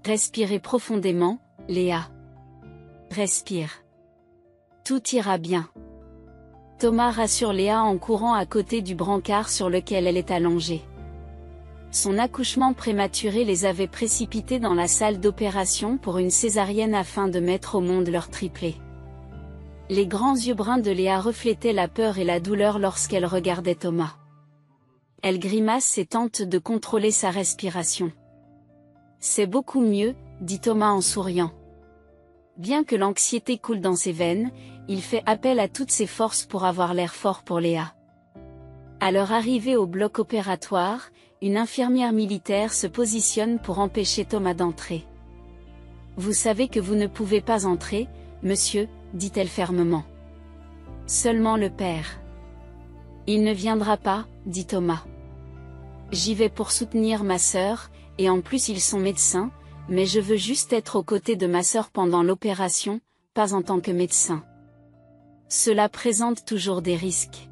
Respirez profondément, Léa. Respire. Tout ira bien. Thomas rassure Léa en courant à côté du brancard sur lequel elle est allongée. Son accouchement prématuré les avait précipités dans la salle d'opération pour une césarienne afin de mettre au monde leur triplé. Les grands yeux bruns de Léa reflétaient la peur et la douleur lorsqu'elle regardait Thomas. Elle grimace et tente de contrôler sa respiration. « C'est beaucoup mieux, » dit Thomas en souriant. Bien que l'anxiété coule dans ses veines, il fait appel à toutes ses forces pour avoir l'air fort pour Léa. À leur arrivée au bloc opératoire, une infirmière militaire se positionne pour empêcher Thomas d'entrer. « Vous savez que vous ne pouvez pas entrer, monsieur, » dit-elle fermement. « Seulement le père. »« Il ne viendra pas, » dit Thomas. « J'y vais pour soutenir ma sœur, et en plus ils sont médecins, mais je veux juste être aux côtés de ma sœur pendant l'opération, pas en tant que médecin. Cela présente toujours des risques. »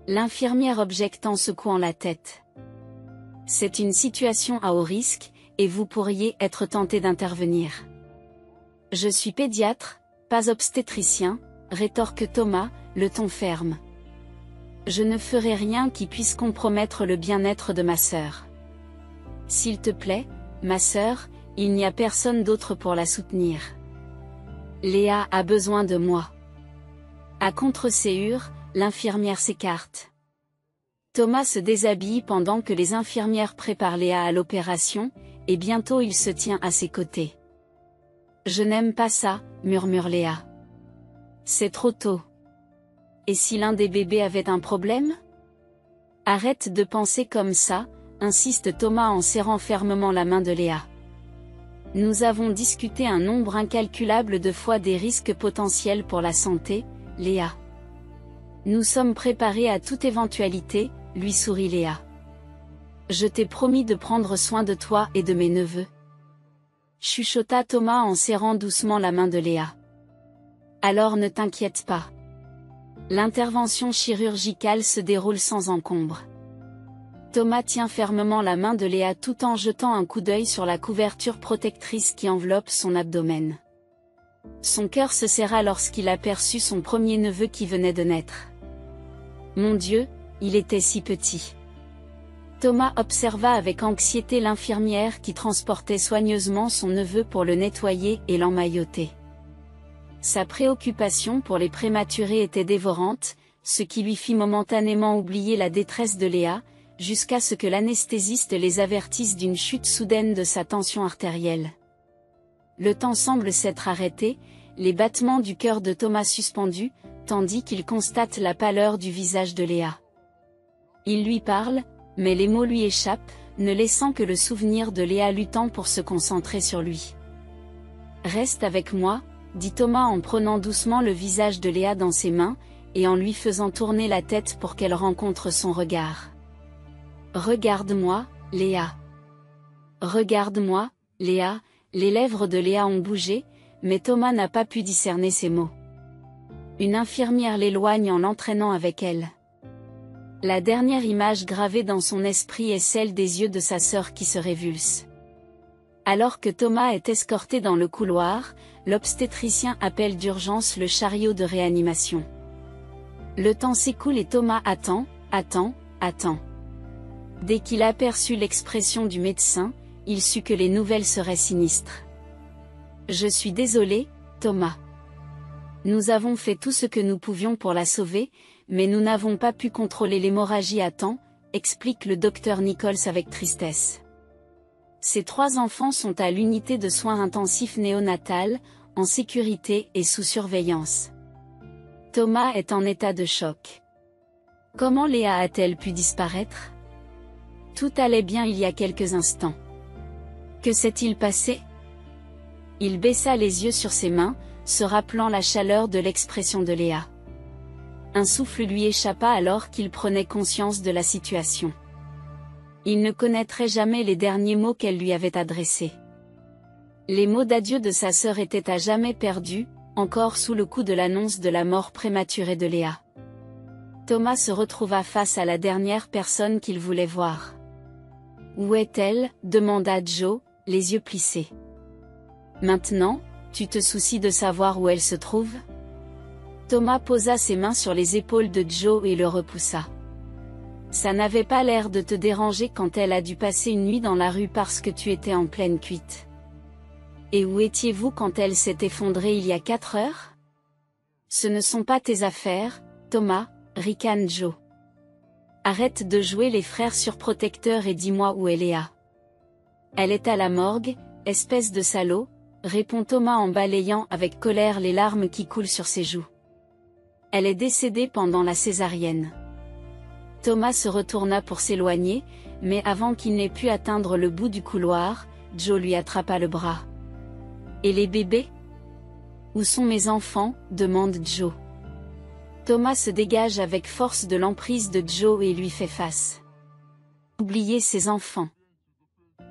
L'infirmière objecte en secouant la tête. « C'est une situation à haut risque, et vous pourriez être tenté d'intervenir. »« Je suis pédiatre, pas obstétricien, » rétorque Thomas, le ton ferme. « Je ne ferai rien qui puisse compromettre le bien-être de ma sœur. S'il te plaît, ma sœur, il n'y a personne d'autre pour la soutenir. Léa a besoin de moi. » À contre-séhur, l'infirmière s'écarte. Thomas se déshabille pendant que les infirmières préparent Léa à l'opération, et bientôt il se tient à ses côtés. « Je n'aime pas ça, » murmure Léa. « C'est trop tôt. Et si l'un des bébés avait un problème ? » « Arrête de penser comme ça, » insiste Thomas en serrant fermement la main de Léa. « Nous avons discuté un nombre incalculable de fois des risques potentiels pour la santé, Léa. Nous sommes préparés à toute éventualité, » lui sourit Léa. « Je t'ai promis de prendre soin de toi et de mes neveux. » Chuchota Thomas en serrant doucement la main de Léa. « Alors ne t'inquiète pas. L'intervention chirurgicale se déroule sans encombre. » Thomas tient fermement la main de Léa tout en jetant un coup d'œil sur la couverture protectrice qui enveloppe son abdomen. Son cœur se serra lorsqu'il aperçut son premier neveu qui venait de naître. Mon Dieu, il était si petit. Thomas observa avec anxiété l'infirmière qui transportait soigneusement son neveu pour le nettoyer et l'emmailloter. Sa préoccupation pour les prématurés était dévorante, ce qui lui fit momentanément oublier la détresse de Léa, jusqu'à ce que l'anesthésiste les avertisse d'une chute soudaine de sa tension artérielle. Le temps semble s'être arrêté, les battements du cœur de Thomas suspendus, tandis qu'il constate la pâleur du visage de Léa. Il lui parle, mais les mots lui échappent, ne laissant que le souvenir de Léa luttant pour se concentrer sur lui. « Reste avec moi, » dit Thomas en prenant doucement le visage de Léa dans ses mains, et en lui faisant tourner la tête pour qu'elle rencontre son regard. « Regarde-moi, Léa. Regarde-moi, Léa. » Les lèvres de Léa ont bougé, mais Thomas n'a pas pu discerner ces mots. Une infirmière l'éloigne en l'entraînant avec elle. La dernière image gravée dans son esprit est celle des yeux de sa sœur qui se révulsent. Alors que Thomas est escorté dans le couloir, l'obstétricien appelle d'urgence le chariot de réanimation. Le temps s'écoule et Thomas attend. Dès qu'il aperçut l'expression du médecin, il sut que les nouvelles seraient sinistres. « Je suis désolé, Thomas. Nous avons fait tout ce que nous pouvions pour la sauver, mais nous n'avons pas pu contrôler l'hémorragie à temps, » explique le docteur Nichols avec tristesse. Ses 3 enfants sont à l'unité de soins intensifs néonatales, en sécurité et sous surveillance. Thomas est en état de choc. Comment Léa a-t-elle pu disparaître ? Tout allait bien il y a quelques instants. Que s'est-il passé ? Il baissa les yeux sur ses mains, se rappelant la chaleur de l'expression de Léa. Un souffle lui échappa alors qu'il prenait conscience de la situation. Il ne connaîtrait jamais les derniers mots qu'elle lui avait adressés. Les mots d'adieu de sa sœur étaient à jamais perdus, encore sous le coup de l'annonce de la mort prématurée de Léa. Thomas se retrouva face à la dernière personne qu'il voulait voir. « Où est-elle ? demanda Joe, les yeux plissés. Maintenant, tu te soucies de savoir où elle se trouve? Thomas posa ses mains sur les épaules de Joe et le repoussa. Ça n'avait pas l'air de te déranger quand elle a dû passer une nuit dans la rue parce que tu étais en pleine cuite. Et où étiez-vous quand elle s'est effondrée il y a 4 heures? Ce ne sont pas tes affaires, Thomas, ricane Joe. Arrête de jouer les frères surprotecteurs et dis-moi où est Léa. Elle est à la morgue, espèce de salaud, répond Thomas en balayant avec colère les larmes qui coulent sur ses joues. Elle est décédée pendant la césarienne. Thomas se retourna pour s'éloigner, mais avant qu'il n'ait pu atteindre le bout du couloir, Joe lui attrapa le bras. Et les bébés? Où sont mes enfants? Demande Joe. Thomas se dégage avec force de l'emprise de Joe et lui fait face. Oubliez ses enfants.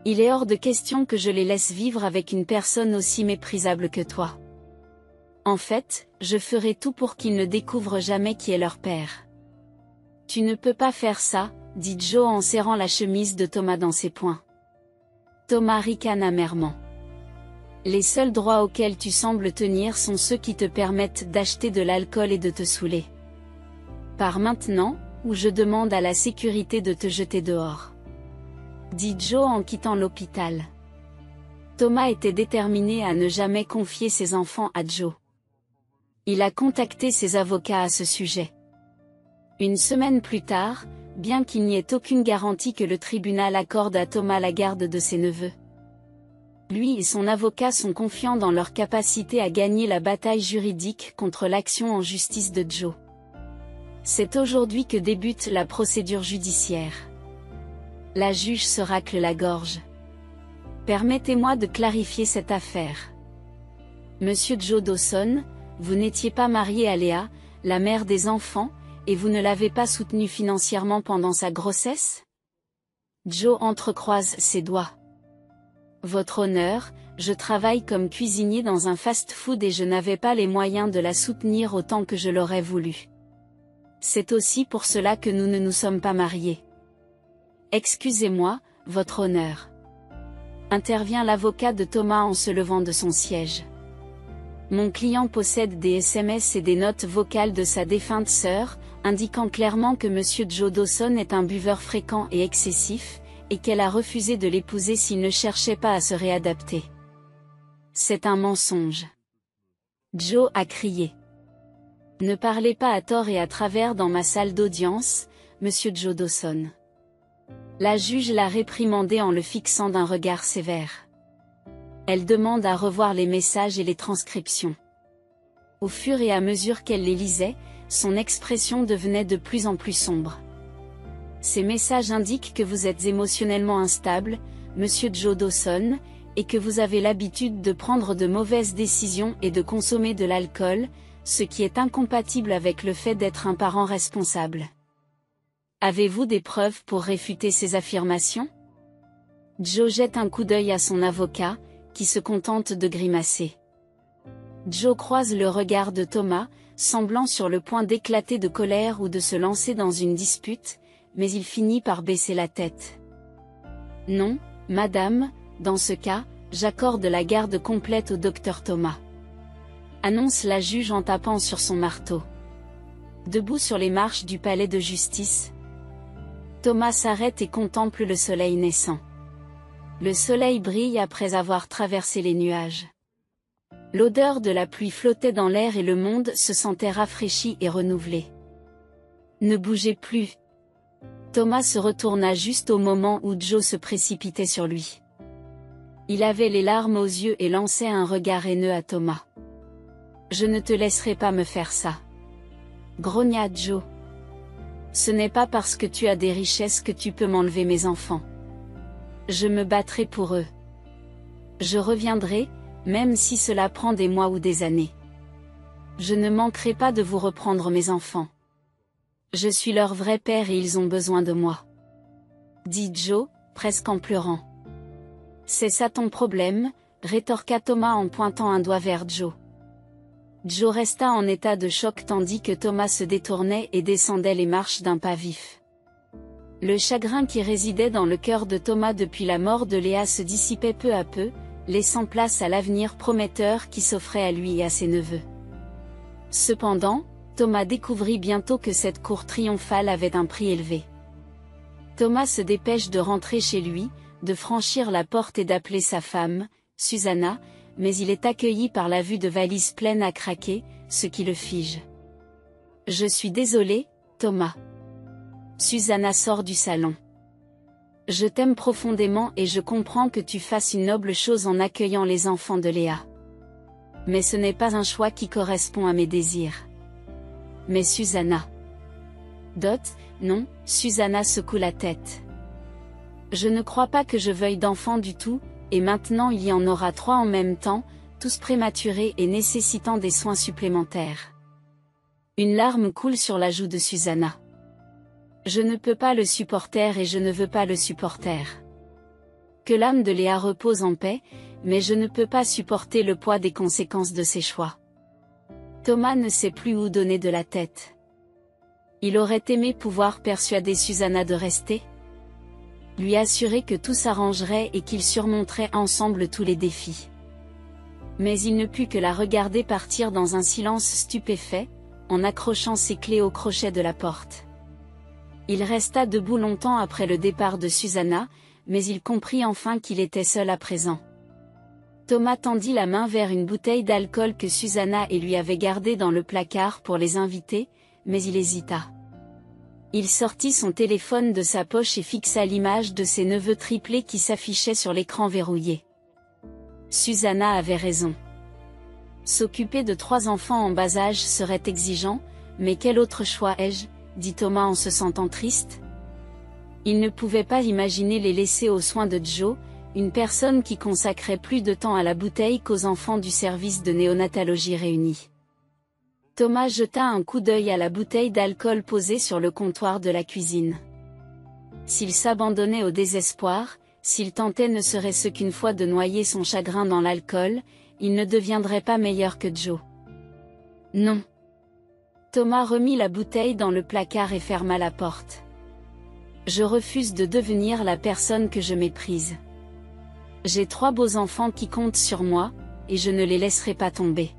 Il est hors de question que je les laisse vivre avec une personne aussi méprisable que toi. En fait, je ferai tout pour qu'ils ne découvrent jamais qui est leur père. Tu ne peux pas faire ça, dit Joe en serrant la chemise de Thomas dans ses poings. Thomas ricane amèrement. Les seuls droits auxquels tu sembles tenir sont ceux qui te permettent d'acheter de l'alcool et de te saouler. Pars maintenant, ou je demande à la sécurité de te jeter dehors. Dit Joe en quittant l'hôpital. Thomas était déterminé à ne jamais confier ses enfants à Joe. Il a contacté ses avocats à ce sujet. Une semaine plus tard, bien qu'il n'y ait aucune garantie que le tribunal accorde à Thomas la garde de ses neveux, lui et son avocat sont confiants dans leur capacité à gagner la bataille juridique contre l'action en justice de Joe. C'est aujourd'hui que débute la procédure judiciaire. La juge se racle la gorge. Permettez-moi de clarifier cette affaire. Monsieur Joe Dawson, vous n'étiez pas marié à Léa, la mère des enfants, et vous ne l'avez pas soutenue financièrement pendant sa grossesse? Joe entrecroise ses doigts. Votre honneur, je travaille comme cuisinier dans un fast-food et je n'avais pas les moyens de la soutenir autant que je l'aurais voulu. C'est aussi pour cela que nous ne nous sommes pas mariés. Excusez-moi, votre honneur. Intervient l'avocat de Thomas en se levant de son siège. Mon client possède des SMS et des notes vocales de sa défunte sœur, indiquant clairement que Monsieur Joe Dawson est un buveur fréquent et excessif, et qu'elle a refusé de l'épouser s'il ne cherchait pas à se réadapter. C'est un mensonge. Joe a crié. Ne parlez pas à tort et à travers dans ma salle d'audience, Monsieur Joe Dawson. La juge l'a réprimandé en le fixant d'un regard sévère. Elle demande à revoir les messages et les transcriptions. Au fur et à mesure qu'elle les lisait, son expression devenait de plus en plus sombre. Ces messages indiquent que vous êtes émotionnellement instable, Monsieur Joe Dawson, et que vous avez l'habitude de prendre de mauvaises décisions et de consommer de l'alcool, ce qui est incompatible avec le fait d'être un parent responsable. Avez-vous des preuves pour réfuter ces affirmations? Joe jette un coup d'œil à son avocat, qui se contente de grimacer. Joe croise le regard de Thomas, semblant sur le point d'éclater de colère ou de se lancer dans une dispute, mais il finit par baisser la tête. Non, madame, dans ce cas, j'accorde la garde complète au docteur Thomas. Annonce la juge en tapant sur son marteau. Debout sur les marches du palais de justice, Thomas s'arrête et contemple le soleil naissant. Le soleil brille après avoir traversé les nuages. L'odeur de la pluie flottait dans l'air et le monde se sentait rafraîchi et renouvelé. Ne bougez plus. Thomas se retourna juste au moment où Joe se précipitait sur lui. Il avait les larmes aux yeux et lançait un regard haineux à Thomas. Je ne te laisserai pas me faire ça. Grogna Joe. Ce n'est pas parce que tu as des richesses que tu peux m'enlever mes enfants. Je me battrai pour eux. Je reviendrai, même si cela prend des mois ou des années. Je ne manquerai pas de vous reprendre mes enfants. Je suis leur vrai père et ils ont besoin de moi. Dit Joe, presque en pleurant. C'est ça ton problème, rétorqua Thomas en pointant un doigt vers Joe. Joe resta en état de choc tandis que Thomas se détournait et descendait les marches d'un pas vif. Le chagrin qui résidait dans le cœur de Thomas depuis la mort de Léa se dissipait peu à peu, laissant place à l'avenir prometteur qui s'offrait à lui et à ses neveux. Cependant, Thomas découvrit bientôt que cette cour triomphale avait un prix élevé. Thomas se dépêche de rentrer chez lui, de franchir la porte et d'appeler sa femme, Susanna, mais il est accueilli par la vue de valises pleines à craquer, ce qui le fige. « Je suis désolé, Thomas. » Susanna sort du salon. « Je t'aime profondément et je comprends que tu fasses une noble chose en accueillant les enfants de Léa. Mais ce n'est pas un choix qui correspond à mes désirs. » Mais Susanna. Dot, non, Susanna secoue la tête. « Je ne crois pas que je veuille d'enfants du tout, et maintenant il y en aura 3 en même temps, tous prématurés et nécessitant des soins supplémentaires. » Une larme coule sur la joue de Susanna. « Je ne peux pas le supporter et je ne veux pas le supporter. Que l'âme de Léa repose en paix, mais je ne peux pas supporter le poids des conséquences de ses choix. » Thomas ne sait plus où donner de la tête. Il aurait aimé pouvoir persuader Susanna de rester, lui assurer que tout s'arrangerait et qu'ils surmonteraient ensemble tous les défis. Mais il ne put que la regarder partir dans un silence stupéfait, en accrochant ses clés au crochet de la porte. Il resta debout longtemps après le départ de Susanna, mais il comprit enfin qu'il était seul à présent. Thomas tendit la main vers une bouteille d'alcool que Susanna et lui avait gardée dans le placard pour les invités, mais il hésita. Il sortit son téléphone de sa poche et fixa l'image de ses neveux triplés qui s'affichait sur l'écran verrouillé. Susanna avait raison. S'occuper de 3 enfants en bas âge serait exigeant, mais quel autre choix ai-je, dit Thomas en se sentant triste. Il ne pouvait pas imaginer les laisser aux soins de Joe, une personne qui consacrait plus de temps à la bouteille qu'aux enfants du service de néonatologie réunis. Thomas jeta un coup d'œil à la bouteille d'alcool posée sur le comptoir de la cuisine. S'il s'abandonnait au désespoir, s'il tentait ne serait-ce qu'une fois de noyer son chagrin dans l'alcool, il ne deviendrait pas meilleur que Joe. Non. Thomas remit la bouteille dans le placard et ferma la porte. Je refuse de devenir la personne que je méprise. J'ai 3 beaux enfants qui comptent sur moi, et je ne les laisserai pas tomber.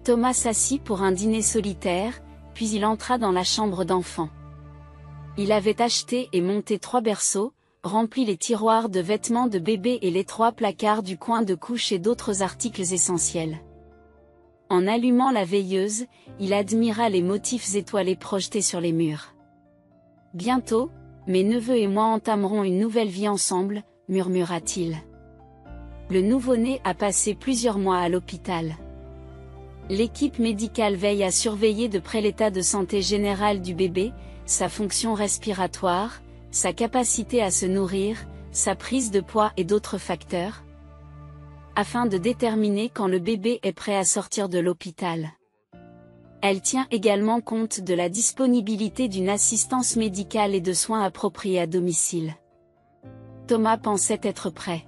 Thomas s'assit pour un dîner solitaire, puis il entra dans la chambre d'enfant. Il avait acheté et monté 3 berceaux, rempli les tiroirs de vêtements de bébé et les 3 placards du coin de couche et d'autres articles essentiels. En allumant la veilleuse, il admira les motifs étoilés projetés sur les murs. « Bientôt, mes neveux et moi entamerons une nouvelle vie ensemble, » murmura-t-il. Le nouveau-né a passé plusieurs mois à l'hôpital. L'équipe médicale veille à surveiller de près l'état de santé général du bébé, sa fonction respiratoire, sa capacité à se nourrir, sa prise de poids et d'autres facteurs, afin de déterminer quand le bébé est prêt à sortir de l'hôpital. Elle tient également compte de la disponibilité d'une assistance médicale et de soins appropriés à domicile. Thomas pensait être prêt.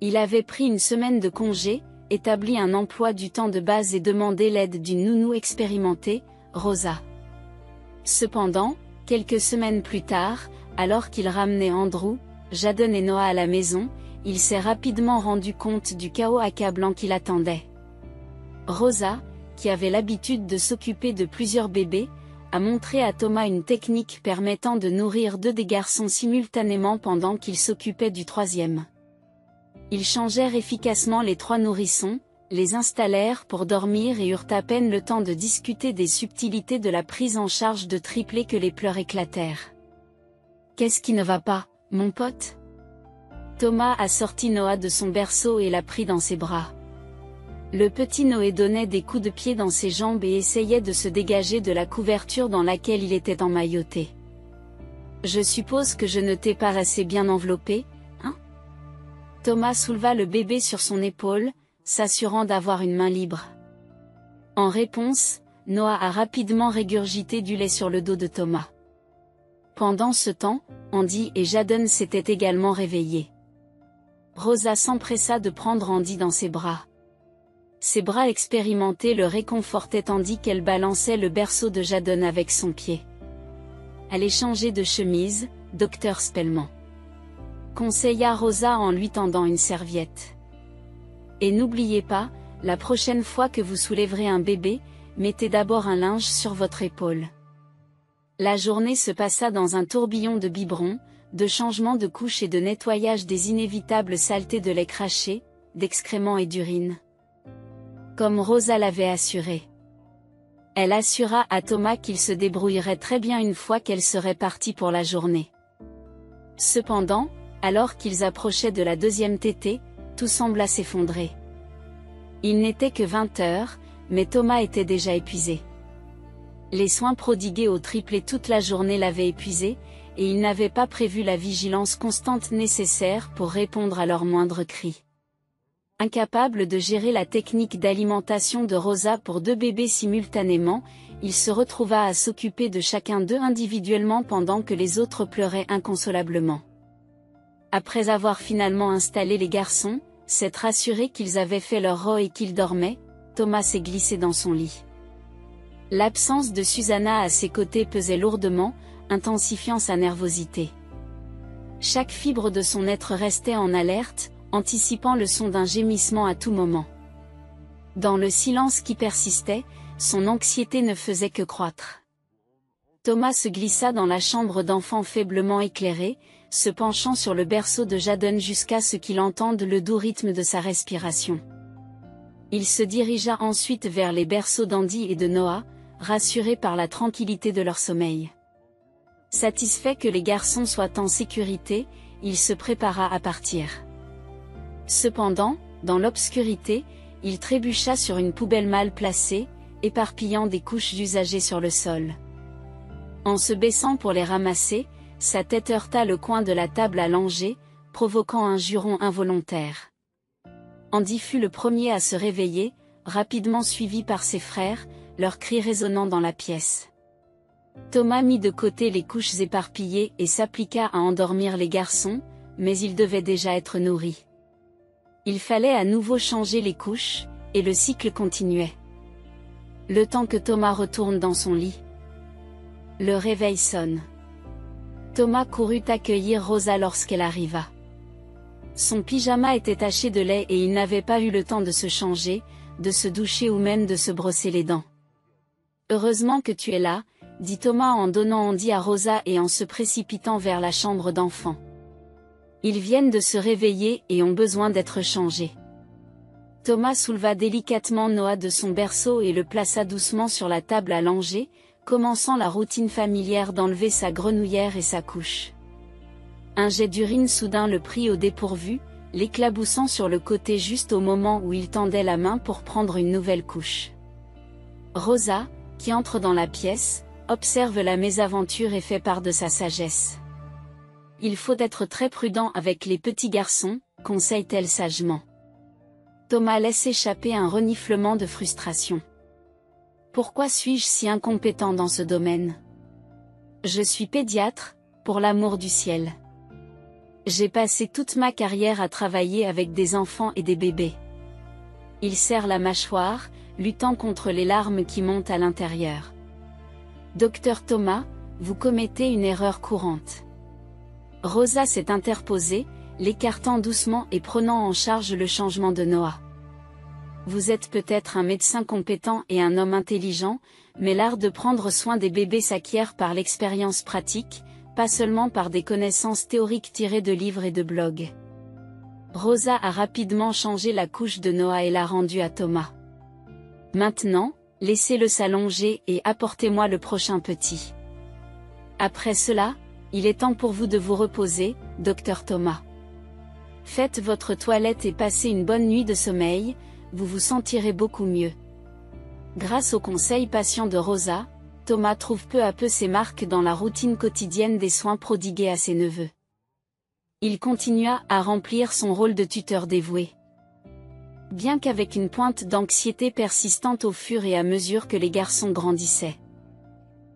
Il avait pris une semaine de congé, établi un emploi du temps de base et demandé l'aide d'une nounou expérimentée, Rosa. Cependant, quelques semaines plus tard, alors qu'il ramenait Andrew, Jadon et Noah à la maison, il s'est rapidement rendu compte du chaos accablant qui l'attendait. Rosa, qui avait l'habitude de s'occuper de plusieurs bébés, a montré à Thomas une technique permettant de nourrir 2 des garçons simultanément pendant qu'il s'occupait du 3e. Ils changèrent efficacement les 3 nourrissons, les installèrent pour dormir et eurent à peine le temps de discuter des subtilités de la prise en charge de triplés que les pleurs éclatèrent. « Qu'est-ce qui ne va pas, mon pote ?» Thomas a sorti Noah de son berceau et l'a pris dans ses bras. Le petit Noé donnait des coups de pied dans ses jambes et essayait de se dégager de la couverture dans laquelle il était emmailloté. « Je suppose que je ne t'ai pas assez bien enveloppé, hein ?» Thomas souleva le bébé sur son épaule, s'assurant d'avoir une main libre. En réponse, Noah a rapidement régurgité du lait sur le dos de Thomas. Pendant ce temps, Andy et Jadon s'étaient également réveillés. Rosa s'empressa de prendre Andy dans ses bras. Ses bras expérimentés le réconfortaient tandis qu'elle balançait le berceau de Jadon avec son pied. Allez changer de chemise, docteur Spellman. Conseilla Rosa en lui tendant une serviette. Et n'oubliez pas, la prochaine fois que vous soulèverez un bébé, mettez d'abord un linge sur votre épaule. La journée se passa dans un tourbillon de biberons, de changements de couches et de nettoyage des inévitables saletés de lait craché, d'excréments et d'urine. Comme Rosa l'avait assuré. Elle assura à Thomas qu'il se débrouillerait très bien une fois qu'elle serait partie pour la journée. Cependant, alors qu'ils approchaient de la deuxième tétée, tout sembla s'effondrer. Il n'était que 20 heures, mais Thomas était déjà épuisé. Les soins prodigués au triplet toute la journée l'avaient épuisé, et il n'avait pas prévu la vigilance constante nécessaire pour répondre à leurs moindres cris. Incapable de gérer la technique d'alimentation de Rosa pour 2 bébés simultanément, il se retrouva à s'occuper de chacun d'eux individuellement pendant que les autres pleuraient inconsolablement. Après avoir finalement installé les garçons, s'être assuré qu'ils avaient fait leur rot et qu'ils dormaient, Thomas s'est glissé dans son lit. L'absence de Susanna à ses côtés pesait lourdement, intensifiant sa nervosité. Chaque fibre de son être restait en alerte, anticipant le son d'un gémissement à tout moment. Dans le silence qui persistait, son anxiété ne faisait que croître. Thomas se glissa dans la chambre d'enfant faiblement éclairée, se penchant sur le berceau de Jaden jusqu'à ce qu'il entende le doux rythme de sa respiration. Il se dirigea ensuite vers les berceaux d'Andy et de Noah, rassuré par la tranquillité de leur sommeil. Satisfait que les garçons soient en sécurité, il se prépara à partir. Cependant, dans l'obscurité, il trébucha sur une poubelle mal placée, éparpillant des couches usagées sur le sol. En se baissant pour les ramasser, sa tête heurta le coin de la table à langer, provoquant un juron involontaire. Andy fut le premier à se réveiller, rapidement suivi par ses frères, leurs cris résonnant dans la pièce. Thomas mit de côté les couches éparpillées et s'appliqua à endormir les garçons, mais ils devaient déjà être nourris. Il fallait à nouveau changer les couches, et le cycle continuait. Le temps que Thomas retourne dans son lit. Le réveil sonne. Thomas courut accueillir Rosa lorsqu'elle arriva. Son pyjama était taché de lait et il n'avait pas eu le temps de se changer, de se doucher ou même de se brosser les dents. « Heureusement que tu es là », dit Thomas en donnant Andy à Rosa et en se précipitant vers la chambre d'enfant. Ils viennent de se réveiller et ont besoin d'être changés. Thomas souleva délicatement Noah de son berceau et le plaça doucement sur la table à langer, commençant la routine familière d'enlever sa grenouillère et sa couche. Un jet d'urine soudain le prit au dépourvu, l'éclaboussant sur le côté juste au moment où il tendait la main pour prendre une nouvelle couche. Rosa, qui entre dans la pièce, observe la mésaventure et fait part de sa sagesse. « Il faut être très prudent avec les petits garçons », conseille-t-elle sagement. Thomas laisse échapper un reniflement de frustration. « Pourquoi suis-je si incompétent dans ce domaine ? Je suis pédiatre, pour l'amour du ciel. J'ai passé toute ma carrière à travailler avec des enfants et des bébés. » Il serre la mâchoire, luttant contre les larmes qui montent à l'intérieur. « Docteur Thomas, vous commettez une erreur courante. » Rosa s'est interposée, l'écartant doucement et prenant en charge le changement de Noah. Vous êtes peut-être un médecin compétent et un homme intelligent, mais l'art de prendre soin des bébés s'acquiert par l'expérience pratique, pas seulement par des connaissances théoriques tirées de livres et de blogs. Rosa a rapidement changé la couche de Noah et l'a rendue à Thomas. Maintenant, laissez-le s'allonger et apportez-moi le prochain petit. Après cela, il est temps pour vous de vous reposer, docteur Thomas. Faites votre toilette et passez une bonne nuit de sommeil, vous vous sentirez beaucoup mieux. Grâce aux conseils patients de Rosa, Thomas trouve peu à peu ses marques dans la routine quotidienne des soins prodigués à ses neveux. Il continua à remplir son rôle de tuteur dévoué. Bien qu'avec une pointe d'anxiété persistante au fur et à mesure que les garçons grandissaient.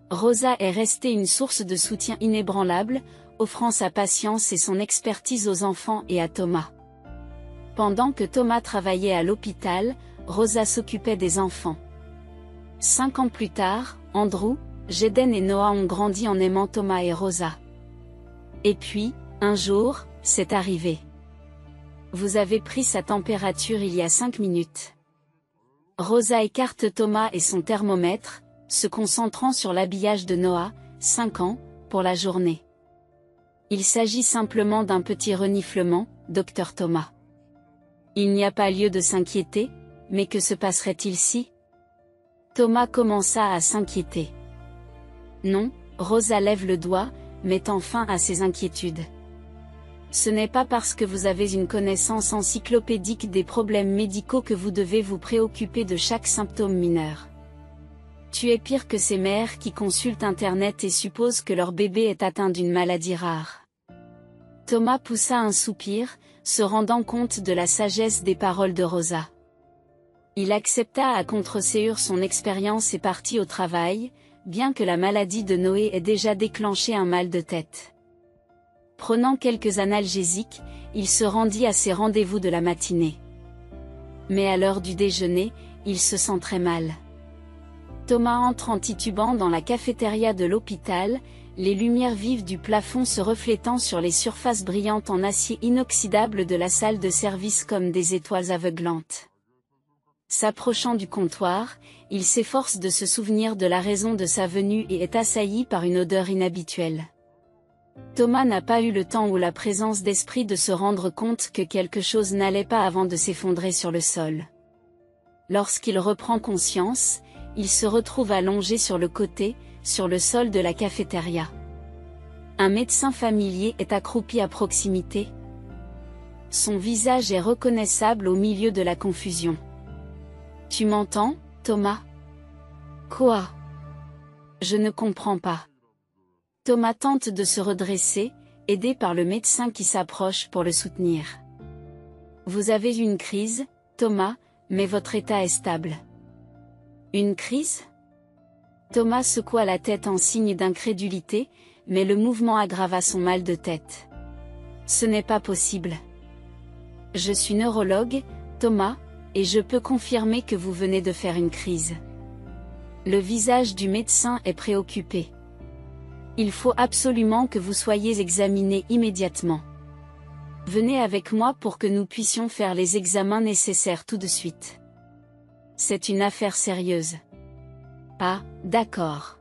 Rosa est restée une source de soutien inébranlable, offrant sa patience et son expertise aux enfants et à Thomas. Pendant que Thomas travaillait à l'hôpital, Rosa s'occupait des enfants. 5 ans plus tard, Andrew, Jaden et Noah ont grandi en aimant Thomas et Rosa. Et puis, un jour, c'est arrivé. Vous avez pris sa température il y a 5 minutes. Rosa écarte Thomas et son thermomètre, se concentrant sur l'habillage de Noah, 5 ans, pour la journée. Il s'agit simplement d'un petit reniflement, Dr Thomas. Il n'y a pas lieu de s'inquiéter, mais que se passerait-il si? Thomas commença à s'inquiéter. Non, Rosa lève le doigt, mettant fin à ses inquiétudes. Ce n'est pas parce que vous avez une connaissance encyclopédique des problèmes médicaux que vous devez vous préoccuper de chaque symptôme mineur. Tu es pire que ces mères qui consultent Internet et supposent que leur bébé est atteint d'une maladie rare. Thomas poussa un soupir, se rendant compte de la sagesse des paroles de Rosa. Il accepta à contre-séure son expérience et partit au travail, bien que la maladie de Noé ait déjà déclenché un mal de tête. Prenant quelques analgésiques, il se rendit à ses rendez-vous de la matinée. Mais à l'heure du déjeuner, il se sent très mal. Thomas entre en titubant dans la cafétéria de l'hôpital, les lumières vives du plafond se reflétant sur les surfaces brillantes en acier inoxydable de la salle de service comme des étoiles aveuglantes. S'approchant du comptoir, il s'efforce de se souvenir de la raison de sa venue et est assailli par une odeur inhabituelle. Thomas n'a pas eu le temps ou la présence d'esprit de se rendre compte que quelque chose n'allait pas avant de s'effondrer sur le sol. Lorsqu'il reprend conscience, il se retrouve allongé sur le côté, sur le sol de la cafétéria. Un médecin familier est accroupi à proximité. Son visage est reconnaissable au milieu de la confusion. « Tu m'entends, Thomas ? » ?»« Quoi ? Je ne comprends pas. » Thomas tente de se redresser, aidé par le médecin qui s'approche pour le soutenir. « Vous avez une crise, Thomas, mais votre état est stable. » « Une crise ? » Thomas secoua la tête en signe d'incrédulité, mais le mouvement aggrava son mal de tête. « Ce n'est pas possible. Je suis neurologue, Thomas, et je peux confirmer que vous venez de faire une crise. » Le visage du médecin est préoccupé. « Il faut absolument que vous soyez examiné immédiatement. Venez avec moi pour que nous puissions faire les examens nécessaires tout de suite. C'est une affaire sérieuse. » « Ah, d'accord. »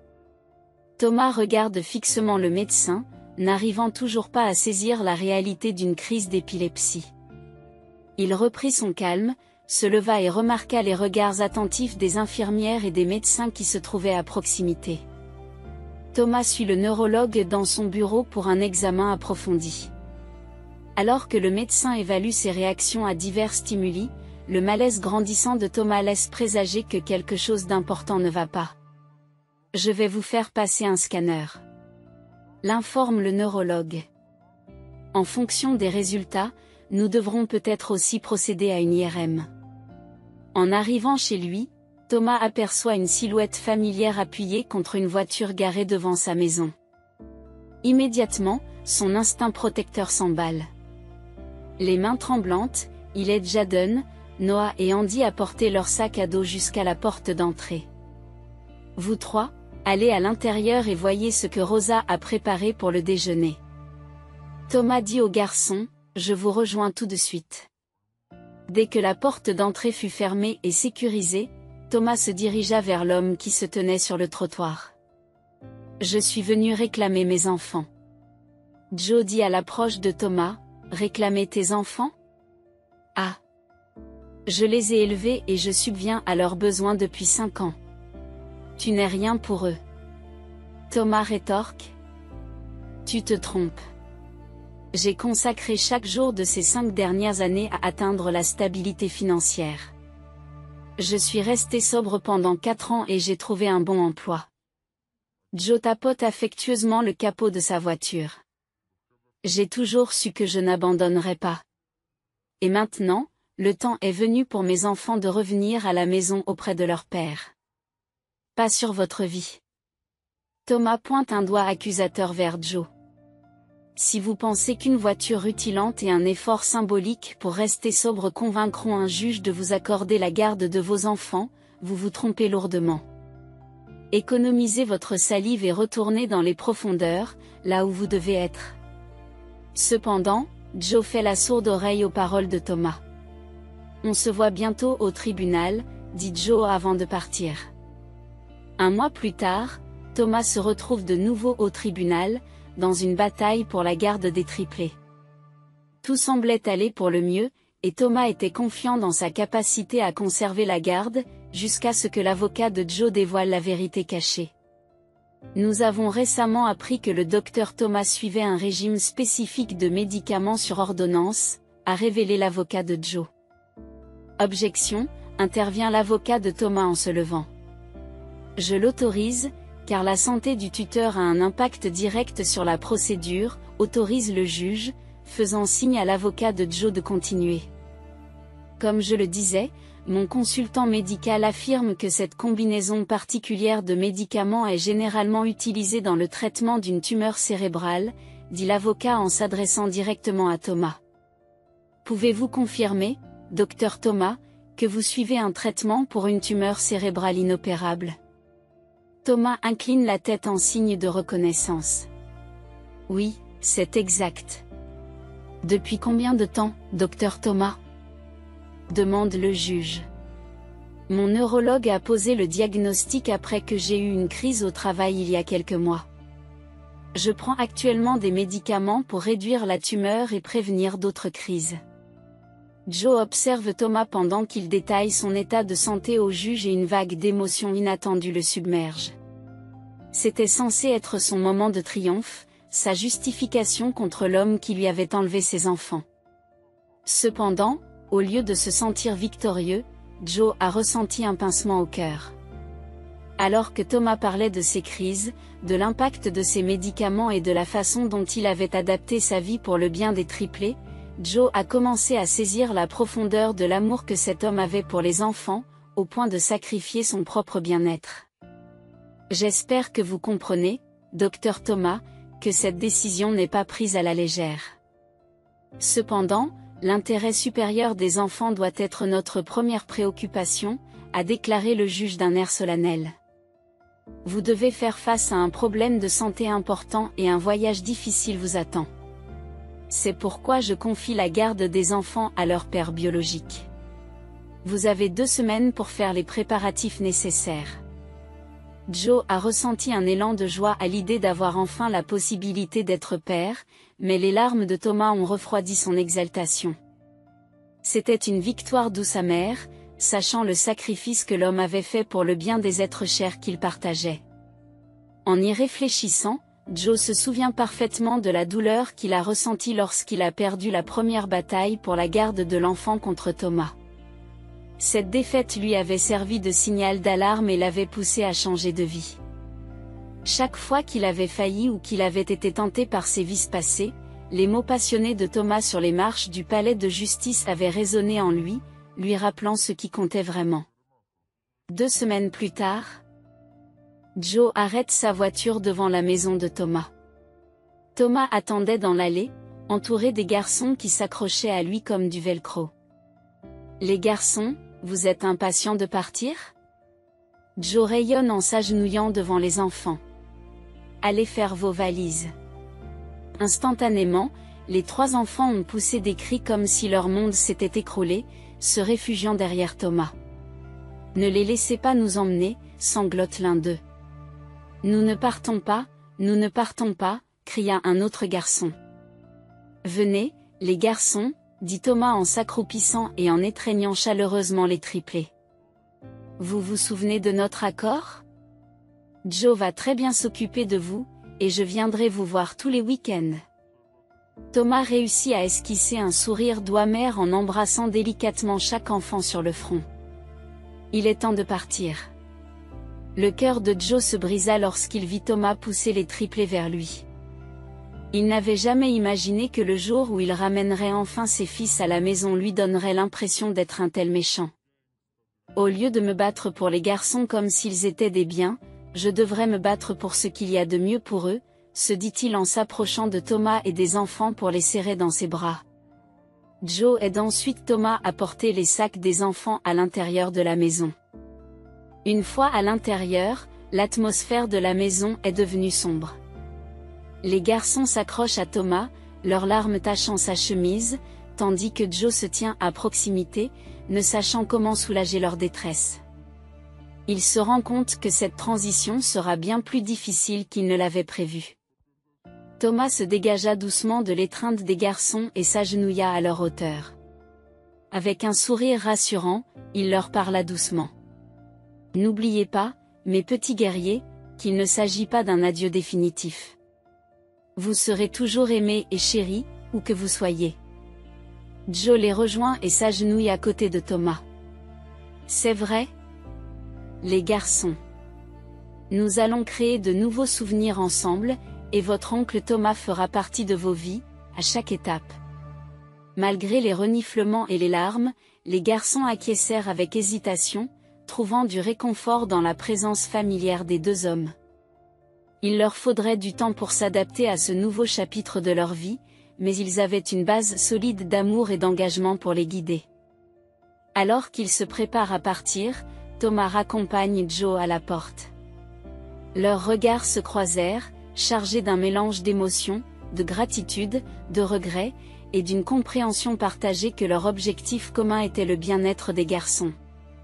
Thomas regarde fixement le médecin, n'arrivant toujours pas à saisir la réalité d'une crise d'épilepsie. Il reprit son calme, se leva et remarqua les regards attentifs des infirmières et des médecins qui se trouvaient à proximité. Thomas suit le neurologue dans son bureau pour un examen approfondi. Alors que le médecin évalue ses réactions à divers stimuli, le malaise grandissant de Thomas laisse présager que quelque chose d'important ne va pas. « Je vais vous faire passer un scanner. » l'informe le neurologue. En fonction des résultats, nous devrons peut-être aussi procéder à une IRM. En arrivant chez lui, Thomas aperçoit une silhouette familière appuyée contre une voiture garée devant sa maison. Immédiatement, son instinct protecteur s'emballe. Les mains tremblantes, il aide Jaden, Noah et Andy à porter leur sac à dos jusqu'à la porte d'entrée. « Vous trois, allez à l'intérieur et voyez ce que Rosa a préparé pour le déjeuner. » Thomas dit au garçon, « Je vous rejoins tout de suite. » Dès que la porte d'entrée fut fermée et sécurisée, Thomas se dirigea vers l'homme qui se tenait sur le trottoir. « Je suis venu réclamer mes enfants. » Joe dit à l'approche de Thomas, « Réclamer tes enfants ? » « Ah ! Je les ai élevés et je subviens à leurs besoins depuis 5 ans. Tu n'es rien pour eux. » Thomas rétorque. « Tu te trompes. J'ai consacré chaque jour de ces 5 dernières années à atteindre la stabilité financière. Je suis resté sobre pendant 4 ans et j'ai trouvé un bon emploi. » Joe tapote affectueusement le capot de sa voiture. « J'ai toujours su que je n'abandonnerais pas. Et maintenant, le temps est venu pour mes enfants de revenir à la maison auprès de leur père. Pas sur votre vie. » Thomas pointe un doigt accusateur vers Joe. « Si vous pensez qu'une voiture rutilante et un effort symbolique pour rester sobre convaincront un juge de vous accorder la garde de vos enfants, vous vous trompez lourdement. Économisez votre salive et retournez dans les profondeurs, là où vous devez être. Cependant, Joe fait la sourde oreille aux paroles de Thomas. On se voit bientôt au tribunal, dit Joe avant de partir. Un mois plus tard, Thomas se retrouve de nouveau au tribunal, dans une bataille pour la garde des triplés. Tout semblait aller pour le mieux, et Thomas était confiant dans sa capacité à conserver la garde, jusqu'à ce que l'avocat de Joe dévoile la vérité cachée. Nous avons récemment appris que le docteur Thomas suivait un régime spécifique de médicaments sur ordonnance, a révélé l'avocat de Joe. Objection, intervient l'avocat de Thomas en se levant. Je l'autorise, car la santé du tuteur a un impact direct sur la procédure, autorise le juge, faisant signe à l'avocat de Joe de continuer. Comme je le disais, mon consultant médical affirme que cette combinaison particulière de médicaments est généralement utilisée dans le traitement d'une tumeur cérébrale, dit l'avocat en s'adressant directement à Thomas. Pouvez-vous confirmer, docteur Thomas, que vous suivez un traitement pour une tumeur cérébrale inopérable? Thomas incline la tête en signe de reconnaissance. Oui, c'est exact. Depuis combien de temps, docteur Thomas? Demande le juge. Mon neurologue a posé le diagnostic après que j'ai eu une crise au travail il y a quelques mois. Je prends actuellement des médicaments pour réduire la tumeur et prévenir d'autres crises. Joe observe Thomas pendant qu'il détaille son état de santé au juge et une vague d'émotions inattendues le submerge. C'était censé être son moment de triomphe, sa justification contre l'homme qui lui avait enlevé ses enfants. Cependant, au lieu de se sentir victorieux, Joe a ressenti un pincement au cœur. Alors que Thomas parlait de ses crises, de l'impact de ses médicaments et de la façon dont il avait adapté sa vie pour le bien des triplés, Joe a commencé à saisir la profondeur de l'amour que cet homme avait pour les enfants, au point de sacrifier son propre bien-être. J'espère que vous comprenez, docteur Thomas, que cette décision n'est pas prise à la légère. Cependant, l'intérêt supérieur des enfants doit être notre première préoccupation, a déclaré le juge d'un air solennel. Vous devez faire face à un problème de santé important et un voyage difficile vous attend. C'est pourquoi je confie la garde des enfants à leur père biologique. Vous avez 2 semaines pour faire les préparatifs nécessaires. Joe a ressenti un élan de joie à l'idée d'avoir enfin la possibilité d'être père, mais les larmes de Thomas ont refroidi son exaltation. C'était une victoire douce amère, sachant le sacrifice que l'homme avait fait pour le bien des êtres chers qu'il partageait. En y réfléchissant, Joe se souvient parfaitement de la douleur qu'il a ressentie lorsqu'il a perdu la première bataille pour la garde de l'enfant contre Thomas. Cette défaite lui avait servi de signal d'alarme et l'avait poussé à changer de vie. Chaque fois qu'il avait failli ou qu'il avait été tenté par ses vices passés, les mots passionnés de Thomas sur les marches du palais de justice avaient résonné en lui, lui rappelant ce qui comptait vraiment. 2 semaines plus tard, Joe arrête sa voiture devant la maison de Thomas. Thomas attendait dans l'allée, entouré des garçons qui s'accrochaient à lui comme du velcro. « Les garçons, vous êtes impatients de partir ?» Joe rayonne en s'agenouillant devant les enfants. « Allez faire vos valises. » Instantanément, les 3 enfants ont poussé des cris comme si leur monde s'était écroulé, se réfugiant derrière Thomas. « Ne les laissez pas nous emmener, » sanglote l'un d'eux. « Nous ne partons pas, nous ne partons pas, » cria un autre garçon. « Venez, les garçons, » dit Thomas en s'accroupissant et en étreignant chaleureusement les triplés. « Vous vous souvenez de notre accord? Joe va très bien s'occuper de vous, et je viendrai vous voir tous les week-ends. » Thomas réussit à esquisser un sourire doux amer en embrassant délicatement chaque enfant sur le front. Il est temps de partir. Le cœur de Joe se brisa lorsqu'il vit Thomas pousser les triplés vers lui. Il n'avait jamais imaginé que le jour où il ramènerait enfin ses fils à la maison lui donnerait l'impression d'être un tel méchant. Au lieu de me battre pour les garçons comme s'ils étaient des biens, je devrais me battre pour ce qu'il y a de mieux pour eux, se dit-il en s'approchant de Thomas et des enfants pour les serrer dans ses bras. Joe aide ensuite Thomas à porter les sacs des enfants à l'intérieur de la maison. Une fois à l'intérieur, l'atmosphère de la maison est devenue sombre. Les garçons s'accrochent à Thomas, leurs larmes tachant sa chemise, tandis que Joe se tient à proximité, ne sachant comment soulager leur détresse. Il se rend compte que cette transition sera bien plus difficile qu'il ne l'avait prévu. Thomas se dégagea doucement de l'étreinte des garçons et s'agenouilla à leur hauteur. Avec un sourire rassurant, il leur parla doucement. « N'oubliez pas, mes petits guerriers, qu'il ne s'agit pas d'un adieu définitif. Vous serez toujours aimés et chéris, où que vous soyez. » Joe les rejoint et s'agenouille à côté de Thomas. « C'est vrai ? Les garçons. Nous allons créer de nouveaux souvenirs ensemble, et votre oncle Thomas fera partie de vos vies, à chaque étape. » Malgré les reniflements et les larmes, les garçons acquiescèrent avec hésitation, trouvant du réconfort dans la présence familière des deux hommes. Il leur faudrait du temps pour s'adapter à ce nouveau chapitre de leur vie, mais ils avaient une base solide d'amour et d'engagement pour les guider. Alors qu'ils se préparent à partir, Thomas raccompagne Joe à la porte. Leurs regards se croisèrent, chargés d'un mélange d'émotions, de gratitude, de regrets, et d'une compréhension partagée que leur objectif commun était le bien-être des garçons.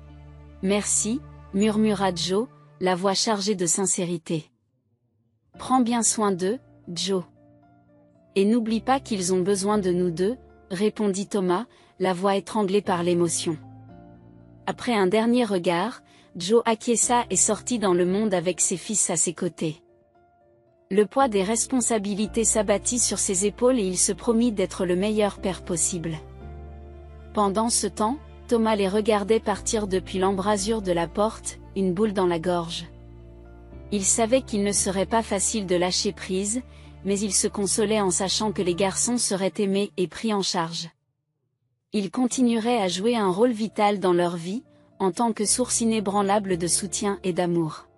« Merci, » murmura Joe, la voix chargée de sincérité. « Prends bien soin d'eux, Joe. »« Et n'oublie pas qu'ils ont besoin de nous deux, » répondit Thomas, la voix étranglée par l'émotion. Après un dernier regard, Joe acquiesça et sortit dans le monde avec ses fils à ses côtés. Le poids des responsabilités s'abattit sur ses épaules et il se promit d'être le meilleur père possible. Pendant ce temps, Thomas les regardait partir depuis l'embrasure de la porte, une boule dans la gorge. Il savait qu'il ne serait pas facile de lâcher prise, mais il se consolait en sachant que les garçons seraient aimés et pris en charge. Ils continueraient à jouer un rôle vital dans leur vie, en tant que source inébranlable de soutien et d'amour.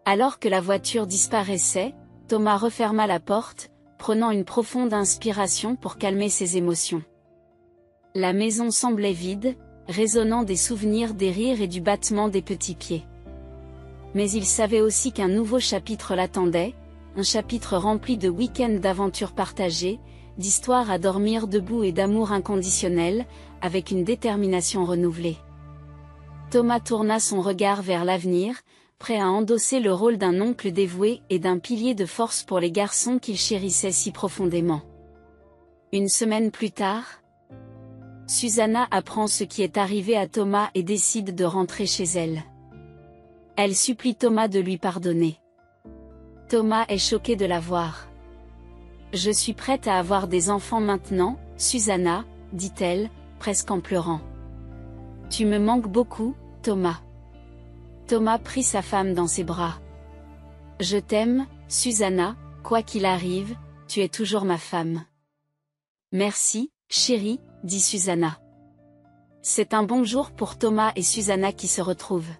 Alors que la voiture disparaissait, Thomas referma la porte, prenant une profonde inspiration pour calmer ses émotions. La maison semblait vide, résonnant des souvenirs, des rires et du battement des petits pieds. Mais il savait aussi qu'un nouveau chapitre l'attendait, un chapitre rempli de week-ends d'aventures partagées, d'histoires à dormir debout et d'amour inconditionnel, avec une détermination renouvelée. Thomas tourna son regard vers l'avenir, prêt à endosser le rôle d'un oncle dévoué et d'un pilier de force pour les garçons qu'il chérissait si profondément. Une semaine plus tard, Susanna apprend ce qui est arrivé à Thomas et décide de rentrer chez elle. Elle supplie Thomas de lui pardonner. Thomas est choqué de la voir. « Je suis prête à avoir des enfants maintenant, Susanna, » dit-elle, presque en pleurant. « Tu me manques beaucoup, Thomas. » Thomas prit sa femme dans ses bras. « Je t'aime, Susanna, quoi qu'il arrive, tu es toujours ma femme. »« Merci, chérie, » dit Susanna. C'est un bon jour pour Thomas et Susanna qui se retrouvent.